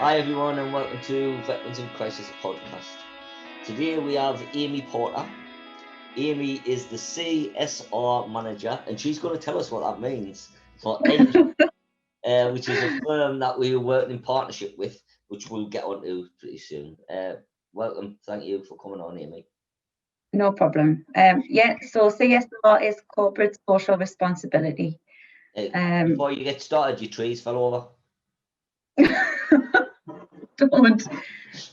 Hi everyone and welcome to Veterans in Crisis podcast. Today we have Amy Porter. Amy is the CSR manager and she's going to tell us what that means for Engie, which is a firm that we were working in partnership with, which we'll get onto pretty soon. Welcome, thank you for coming on, Amy. No problem. So CSR is corporate social responsibility. Before you get started, your trees fell over.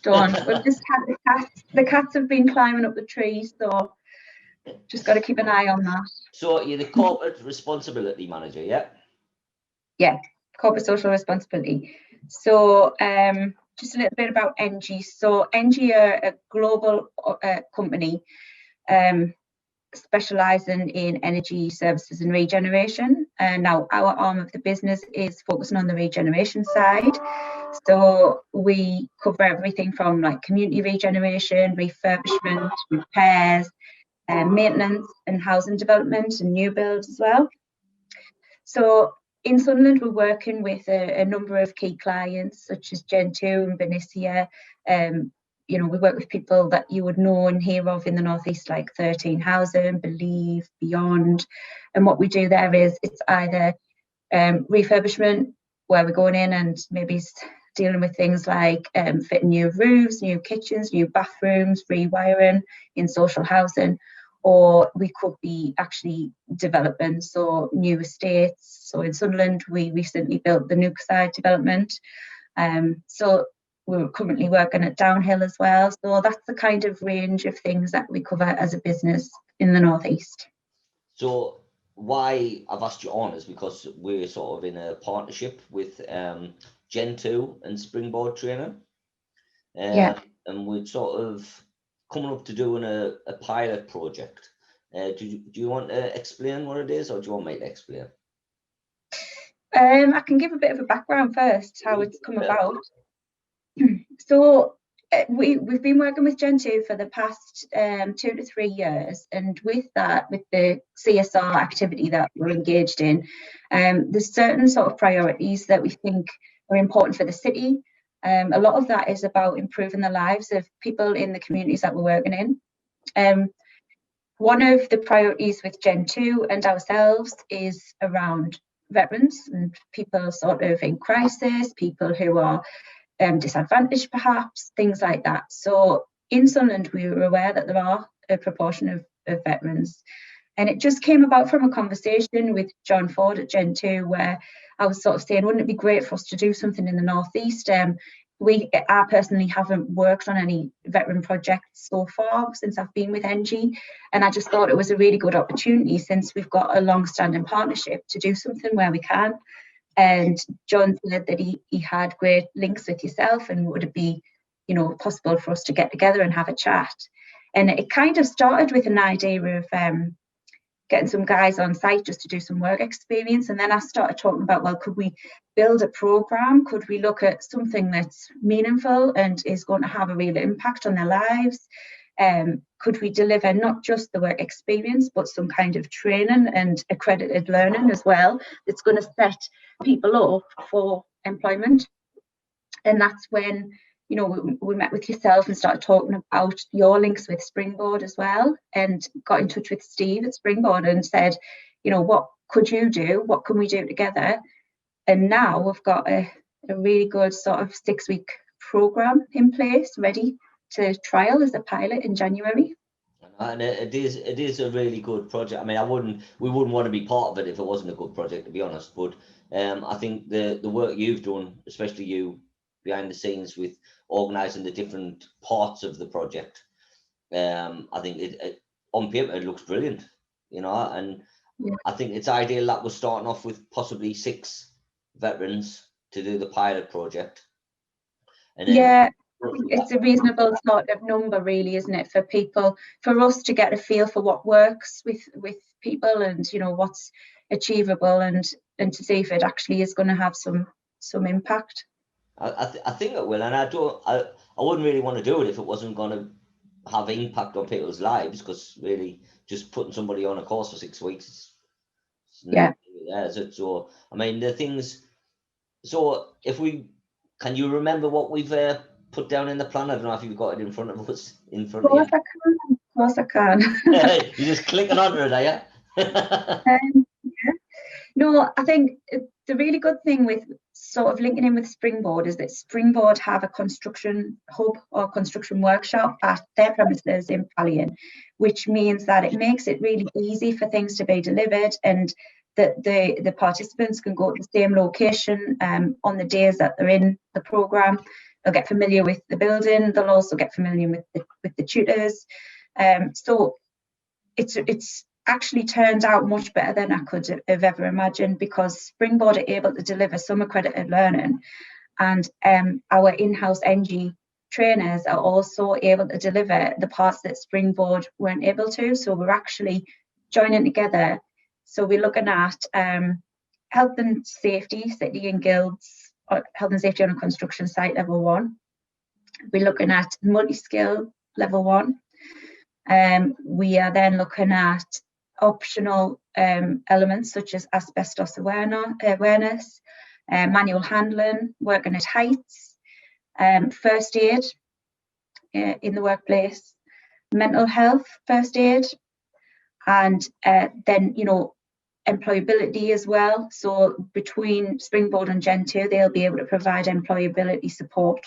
Don't. We've just had the cats. The cats have been climbing up the trees, so just got to keep an eye on that. So you're the corporate responsibility manager, yeah? Yeah, corporate social responsibility. So just a little bit about Engie. So Engie are a global company specialising in energy services and regeneration. And now our arm of the business is focusing on the regeneration side. So we cover everything from like community regeneration, refurbishment, repairs, maintenance and housing development and new builds as well. So in Sunderland, we're working with a number of key clients such as Gen2 and Benicia. We work with people that you would know and hear of in the Northeast, like 13 Housing, Believe, Beyond. And what we do there is it's either refurbishment, where we're going in and maybe dealing with things like fitting new roofs, new kitchens, new bathrooms, rewiring in social housing, or we could be actually developing, so new estates. So in Sunderland, we recently built the Nookside development. So we're currently working at Downhill as well. So that's the kind of range of things that we cover as a business in the Northeast. So why I've asked you on is because we're sort of in a partnership with Gen2 and Springboard Training. And we're sort of coming up to doing a pilot project. Do you want to explain what it is, or do you want me to explain? I can give a bit of a background first, how it's come about. So we've been working with Gen2 for the past 2 to 3 years, and with that, with the CSR activity that we're engaged in, there's certain sort of priorities that we think are important for the city. A lot of that is about improving the lives of people in the communities that we're working in. One of the priorities with Gen2 and ourselves is around veterans and people sort of in crisis, people who are disadvantaged perhaps, things like that. So in Sunderland, we were aware that there are a proportion of veterans. And it just came about from a conversation with John Ford at Gen2, where I was sort of saying, wouldn't it be great for us to do something in the Northeast? I personally haven't worked on any veteran projects so far since I've been with Engie, and I just thought it was a really good opportunity, since we've got a long-standing partnership, to do something where we can. And John said that he had great links with yourself, and would it be, possible for us to get together and have a chat? And it kind of started with an idea of getting some guys on site just to do some work experience. And then I started talking about, well, could we build a program? Could we look at something that's meaningful and is going to have a real impact on their lives? Could we deliver not just the work experience, but some kind of training and accredited learning as well, that's going to set people up for employment? And that's when, we met with yourself and started talking about your links with Springboard as well, and got in touch with Steve at Springboard and said, what could you do? What can we do together? And now we've got a really good sort of 6-week program in place, ready to trial as a pilot in January. And it is a really good project. I mean, we wouldn't want to be part of it if it wasn't a good project, to be honest. But I think the work you've done, especially you behind the scenes with organising the different parts of the project, I think it on paper it looks brilliant, and yeah. I think it's ideal that we're starting off with possibly 6 veterans to do the pilot project. And then, it's a reasonable sort of number, really, isn't it, for us to get a feel for what works with people, and what's achievable, and to see if it actually is going to have some impact. I think it will, and I wouldn't really want to do it if it wasn't going to have impact on people's lives, because really just putting somebody on a course for 6 weeks, yeah. So I mean, the things. So if we Can you remember what we've put down in the plan? I don't know if you've got it in front of us, in front Of of you. course I can. Of course I can. You're just clicking onto it, are you? Yeah. No, I think the really good thing with sort of linking in with Springboard is that Springboard have a construction hub or construction workshop at their premises in Pallion, which means that it makes it really easy for things to be delivered, and that the participants can go to the same location on the days that they're in the programme. They'll get familiar with the building. They'll also get familiar with the tutors. So it's actually turned out much better than I could have ever imagined, because Springboard are able to deliver some accredited learning, and our in-house Engie trainers are also able to deliver the parts that Springboard weren't able to. So we're actually joining together. So we're looking at health and safety, city and guilds, health and safety on a construction site level 1. We're looking at multi-skill level 1. We are then looking at optional elements such as asbestos awareness, manual handling, working at heights, first aid in the workplace, mental health first aid, and then, you know, employability as well. So between Springboard and Gen 2, they'll be able to provide employability support.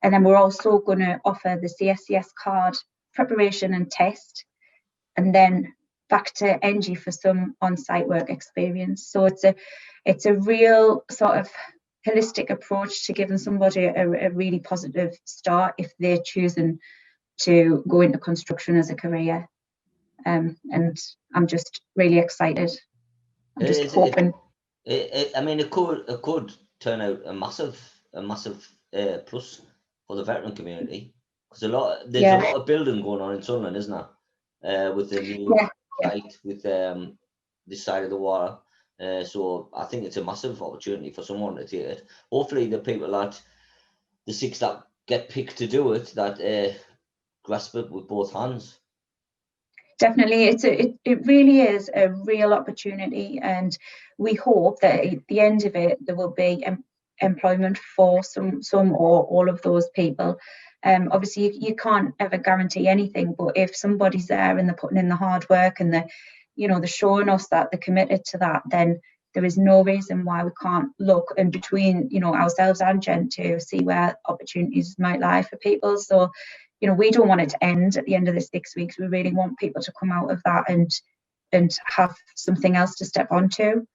And then we're also going to offer the CSCS card preparation and test, and then back to Engie for some on-site work experience. So it's a real sort of holistic approach to giving somebody a really positive start if they're choosing to go into construction as a career. And I'm just really excited. I'm just hoping. I mean, it could turn out a massive plus for the veteran community, because there's a lot of building going on in Sunderland, isn't there? With the new site with this side of the water. So I think it's a massive opportunity for someone to take it. Hopefully the people the 6 that get picked to do it, that grasp it with both hands. Definitely, it really is a real opportunity, and we hope that at the end of it there will be employment for some or all of those people. Obviously you can't ever guarantee anything, but if somebody's there and they're putting in the hard work and they're showing us that they're committed to that, then there is no reason why we can't look in between, ourselves and Gen 2, see where opportunities might lie for people. So we don't want it to end at the end of the 6 weeks. We really want people to come out of that and have something else to step onto.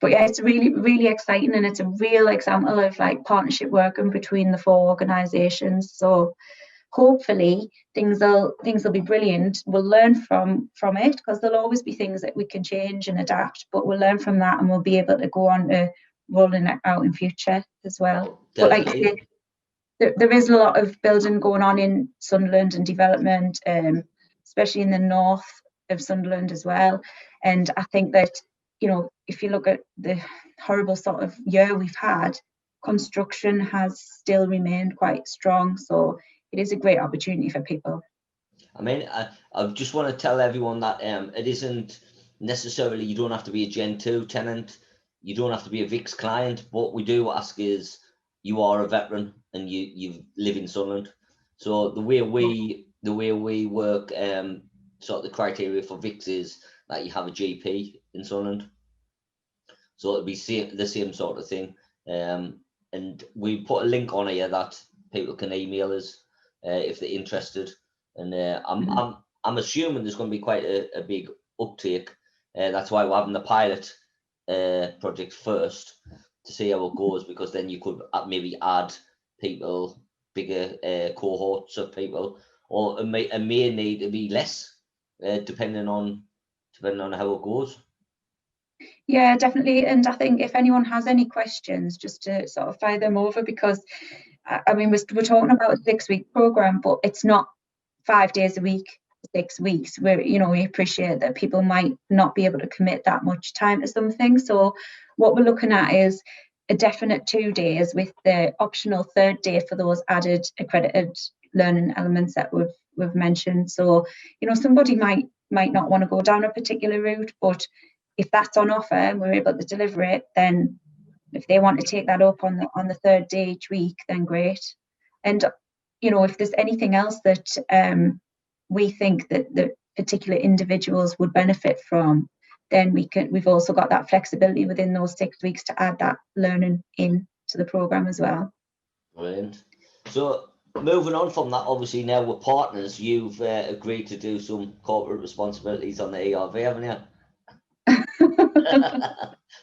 But yeah, it's really, really exciting, and it's a real example of like partnership working between the 4 organisations. So hopefully things will be brilliant. We'll learn from it, because there'll always be things that we can change and adapt, but we'll learn from that and we'll be able to go on to rolling it out in future as well. But like I said, there is a lot of building going on in Sunderland and development, especially in the north of Sunderland as well. And I think that, if you look at the horrible sort of year we've had, construction has still remained quite strong. So it is a great opportunity for people. I mean, I just want to tell everyone that it isn't necessarily, you don't have to be a Gen 2 tenant, you don't have to be a VIX client. What we do ask is, you are a veteran and you live in Sunderland. So the way we work, sort of the criteria for VIX is that you have a GP in Sunderland. So it'll be the same sort of thing. And we put a link on here that people can email us if they're interested. And I'm assuming there's going to be quite a big uptake. That's why we're having the pilot project first, to see how it goes, because then you could maybe add people, bigger cohorts of people, or it may need to be less, depending on how it goes. Yeah, definitely. And I think if anyone has any questions, just to sort of fire them over, because I mean, we're talking about a 6-week program, but it's not 5 days a week, 6 weeks. We appreciate that people might not be able to commit that much time to something. So what we're looking at is a definite 2 days with the optional 3rd day for those added accredited learning elements that we've mentioned. So somebody might not want to go down a particular route, but if that's on offer and we're able to deliver it, then if they want to take that up on the third day each week, then great. And if there's anything else that we think that the particular individuals would benefit from, then we've also got that flexibility within those 6 weeks to add that learning in to the program as well. Brilliant. So moving on from that, obviously now we're partners. You've agreed to do some corporate responsibilities on the ERV, haven't you?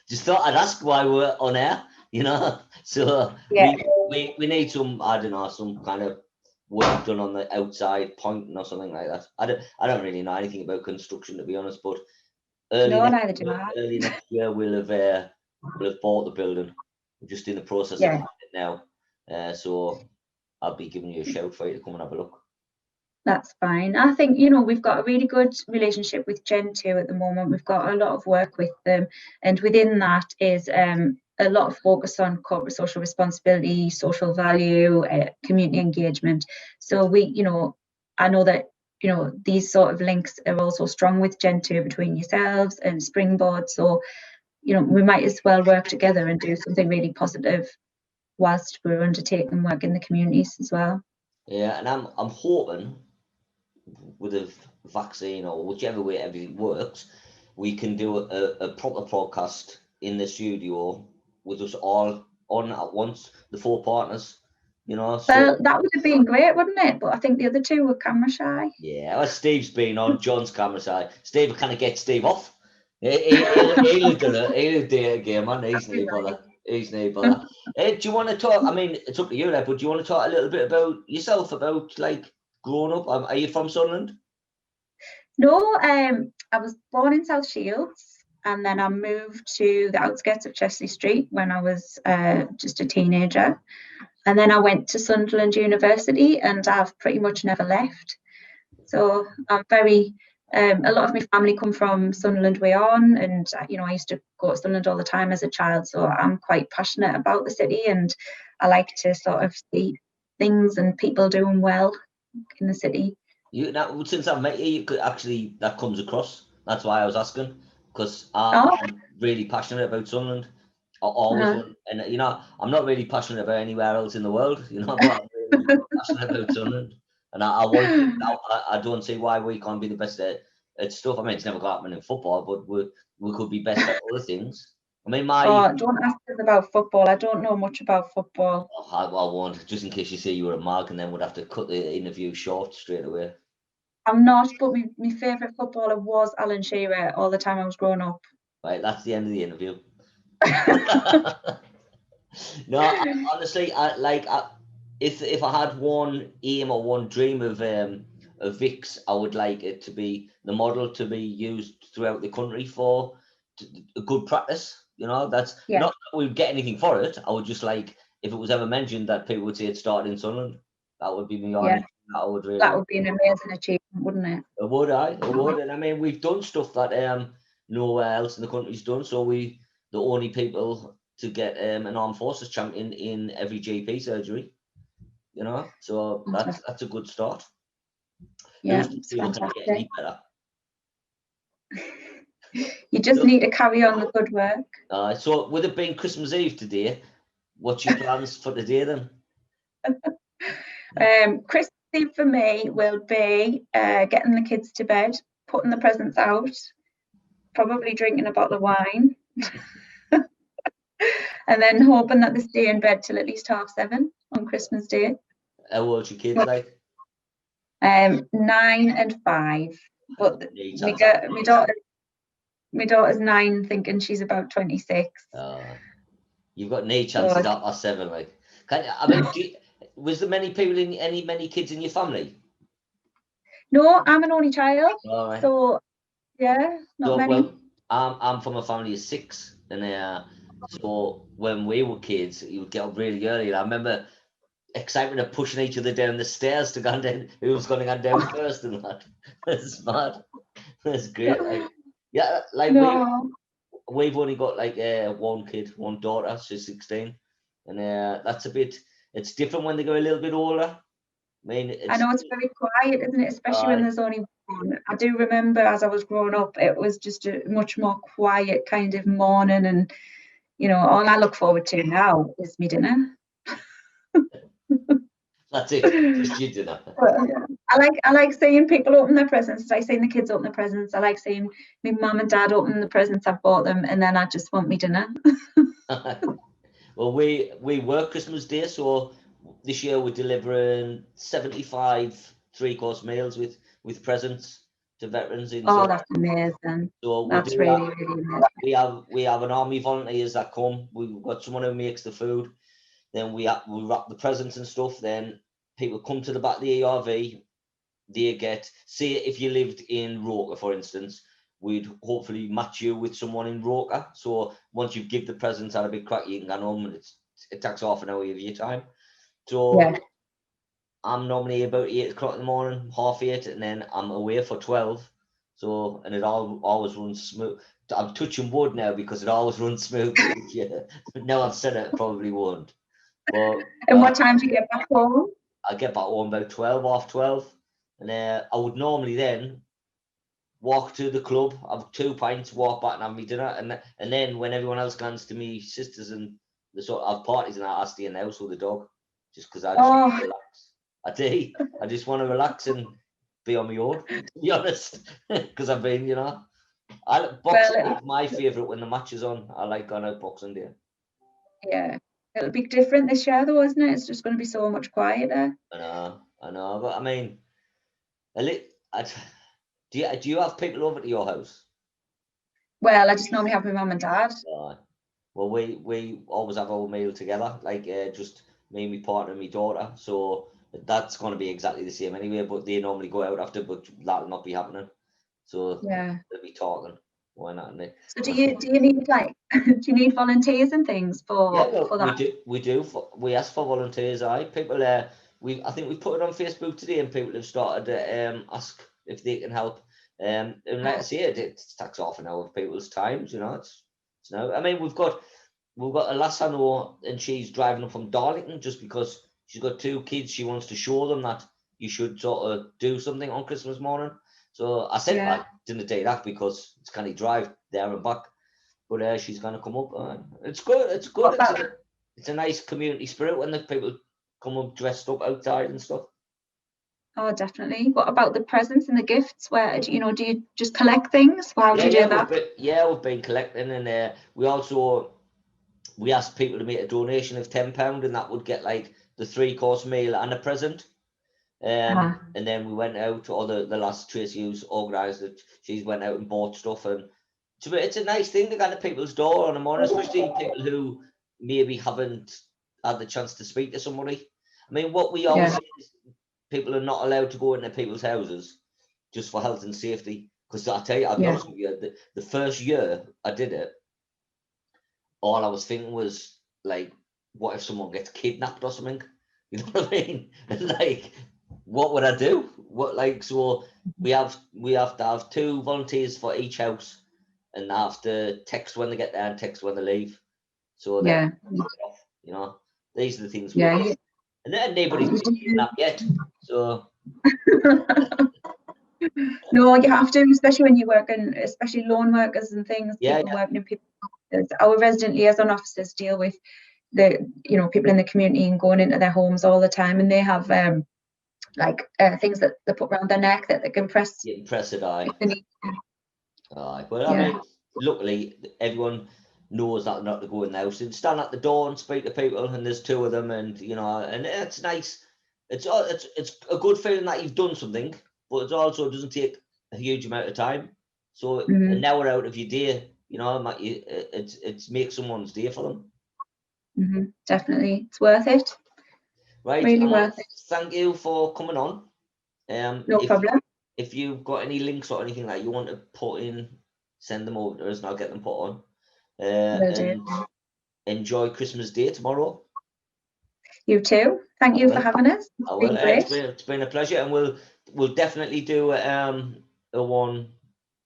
Just thought I'd ask why we're on air, So yeah. we need some, I don't know, some kind of work done on the outside, pointing or something like that. I don't really know anything about construction, to be honest, but neither do I. early next year we'll have bought the building. We're just in the process of it now. So I'll be giving you a shout for you to come and have a look. That's fine. I think, we've got a really good relationship with Gen 2 at the moment. We've got a lot of work with them. And within that is a lot of focus on corporate social responsibility, social value, community engagement. So I know that, these sort of links are also strong with Gen 2 between yourselves and Springboard. So, we might as well work together and do something really positive whilst we're undertaking work in the communities as well. Yeah, and I'm hoping with a vaccine or whichever way everything works, we can do a proper podcast in the studio with us all on at once, the 4 partners, So, well, that would have been great, wouldn't it? But I think the other 2 were camera shy. Yeah, well, Steve's been on, John's camera shy. Steve kind of get Steve off. He'll do it again, man. He's no bother. Do you want to talk? I mean, it's up to you, but do you want to talk a little bit about yourself, about like growing up? Are you from Sunderland? No, I was born in South Shields, and then I moved to the outskirts of Chesley Street when I was just a teenager. And then I went to Sunderland University, and I've pretty much never left. So I'm a lot of my family come from Sunderland way on, and I used to go to Sunderland all the time as a child, so I'm quite passionate about the city, and I like to sort of see things and people doing well in the city. Since I've met you, actually that comes across. That's why I was asking, because I'm really passionate about Sunderland. I always and I'm not really passionate about anywhere else in the world, but I'm really passionate about Sunderland. And I don't see why we can't be the best at stuff. I mean, it's never going to happen in football, but we could be best at other things. I mean, don't ask us about football. I don't know much about football. I won't, just in case you say you were a Mark, and then we'd have to cut the interview short straight away. I'm not, but my favourite footballer was Alan Shearer all the time I was growing up. Right, that's the end of the interview. No, honestly, if I had one aim or one dream of VIX, I would like it to be the model to be used throughout the country for a good practice. That's not that we'd get anything for it. I would just like, if it was ever mentioned, that people would say it started in Sunderland. That would be me on. That would be an amazing achievement, wouldn't it? It would. And I mean, we've done stuff that nowhere else in the country's done. So we the only people to get an armed forces champion in every GP surgery. So that's a good start. Yeah, it's fantastic. You just need to carry on the good work. So with it being Christmas Eve today, what's your plans for the day then? Christmas Eve for me will be getting the kids to bed, putting the presents out, probably drinking a bottle of wine, and then hoping that they stay in bed till at least 7:30 on Christmas Day. How old's your kids like? 9 and 5. But my daughter's 9, thinking she's about 26. You've got no chances at 7, like. Was there many kids in your family? No, I'm an only child. All right. So yeah, not many. Well, I'm from a family of 6, and so when we were kids, you would get up really early. And I remember excitement of pushing each other down the stairs to go down. Who was going to go down first, and that. That's mad. That's great. We've only got one daughter. She's 16, and that's a bit. It's different when they go a little bit older. I know it's very quiet, isn't it? Especially when there's only one. I do remember as I was growing up, it was just a much more quiet kind of morning, and you know, all I look forward to now is my dinner. That's it. Just your dinner. I like seeing people open their presents. I like seeing the kids open their presents. I like seeing my mum and dad open the presents I've bought them, and then I just want me dinner. Well, we work Christmas Day, so this year we're delivering 75 3-course meals with presents to veterans in. Oh, that's amazing. So That's really, really amazing. We have an army volunteers that come. We've got someone who makes the food. Then we wrap the presents and stuff. Then people come to the back of the ERV. They get, say if you lived in Roker, for instance, we'd hopefully match you with someone in Roker. So once you give the presents at a big crack, you can go home, and it takes half an hour of your time. So Yeah. I'm normally about 8 o'clock in the morning, 8:30, and then I'm away for 12. So, and it always runs smooth. I'm touching wood now because it always runs smooth. Yeah. Now I've said it, probably won't. But And what time do you get back home? I get back home about 12, half 12. And I would normally then walk to the club, have 2 pints, walk back and have me dinner. And then when everyone else comes to me, sisters and the sort of parties, and I stay in the house with the dog, just because I just want to relax. I just want to relax and be on my own, to be honest. Because I've been, you know, boxing is my favourite when the match is on. I like going out Boxing Day. Yeah. It'll be different this year though, isn't it? It's just going to be so much quieter. I know, but I mean, do you have people over to your house? Well, I just normally have my mum and dad. Well, we always have our meal together, like just me, my partner, and my daughter. So that's going to be exactly the same anyway. But they normally go out after, but that'll not be happening. So yeah, they'll be talking. Why not? So do you need like do you need volunteers and things for that? We do. We ask for volunteers. People. I think we put it on Facebook today, and people have started to ask if they can help. And like I say, it takes half an hour of people's times. You know, it's no. I mean, we've got a lass I know, and she's driving up from Darlington just because she's got 2 kids. She wants to show them that you should sort of do something on Christmas morning. So I said I didn't do that because it's kind of drive there and back. But she's going to come up. It's good. It's good. It's a nice community spirit when the people come up dressed up outside and stuff. Oh, definitely. What about the presents and the gifts? Where do you just collect things? How do you do that? We've been collecting, and we asked people to make a donation of £10, and that would get like the 3-course meal and a present. And then we went out, or the last Tracy Hughes organised it. She went out and bought stuff, and it's a nice thing to go to people's door on a morning, especially people who maybe haven't had the chance to speak to somebody. I mean, what we always say is people are not allowed to go into people's houses just for health and safety. Because I tell you, I'll be honest with you, the first year I did it, all I was thinking was like, what if someone gets kidnapped or something? You know what I mean? Like, what would I do? So we have to have 2 volunteers for each house, and they have to text when they get there and text when they leave. So that, you know, these are the things we do. And then nobody's kidnapped yet. So no, you have to, especially when you're working, especially loan workers and things. Working in people. Our resident liaison officers deal with the people in the community and going into their homes all the time, and they have things that they put around their neck that they can press. You can press it, aye. Well, I mean, luckily everyone knows that not to go in the house and stand at the door and speak to people, and there's 2 of them, and and it's nice. It's a good feeling that you've done something, but it also doesn't take a huge amount of time. So an hour out of your day, it makes someone's day for them. Definitely, it's worth it. Right, really worth it. Thank you for coming on. No problem. If you've got any links or anything that you want to put in, send them over to us and I'll get them put on. And enjoy Christmas Day tomorrow. You too. Thank you for having us. It's been a pleasure, and we'll definitely do a one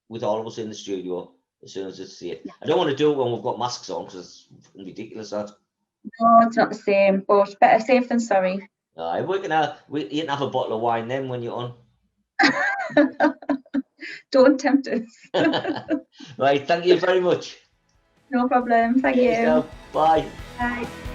with all of us in the studio as soon as it's safe. I don't want to do it when we've got masks on because it's ridiculous. That. No, it's not the same, but better safe than sorry. You can have a bottle of wine then when you're on. Don't tempt us. Right, thank you very much. No problem. Thank Cheers you. now. Bye. Bye.